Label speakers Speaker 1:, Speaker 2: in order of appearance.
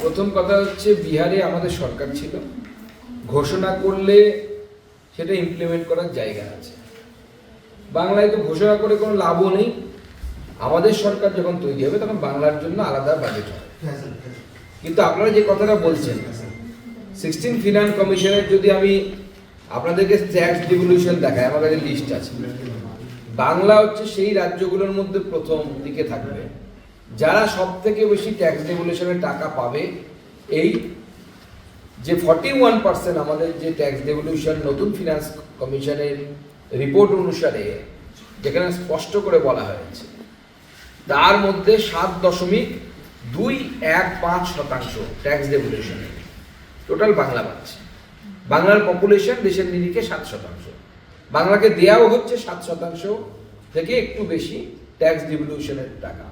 Speaker 1: প্রথম কথা হচ্ছে বিহারে আমাদের সরকার ছিল, ঘোষণা করলে সেটা ইমপ্লিমেন্ট করার জায়গা আছে। বাংলায় তো ঘোষণা করে কোনো লাভও নেই। আমাদের সরকার যখন তৈরি হবে তখন বাংলার জন্য আলাদা বাজেট হবে। কিন্তু আপনারা যে কথাটা বলছেন 16 ফিনান্স কমিশনের, যদি আমি আপনাদেরকে ট্যাক্স ডিভলিউশন দেখাই, আমার কাছে লিস্ট আছে, বাংলা হচ্ছে সেই রাজ্যগুলোর মধ্যে প্রথম দিকে থাকবে যারা সব থেকে বেশি ট্যাক্স ডিভলিউশনের টাকা পাবে। এই যে 41% আমাদের যে ট্যাক্স ডিভলিউশন নতুন ফিনান্স কমিশনের রিপোর্ট অনুসারে যেখানে স্পষ্ট করে বলা হয়েছে, তার মধ্যে 7.215% ট্যাক্স ডিভলিউশন টোটাল বাংলা পাচ্ছে। বাংলার পপুলেশন দেশের নিরিখে 7%। বাংলাকে দেওয়াও হচ্ছে 7% থেকে একটু বেশি ট্যাক্স ডিভলিউশনের টাকা।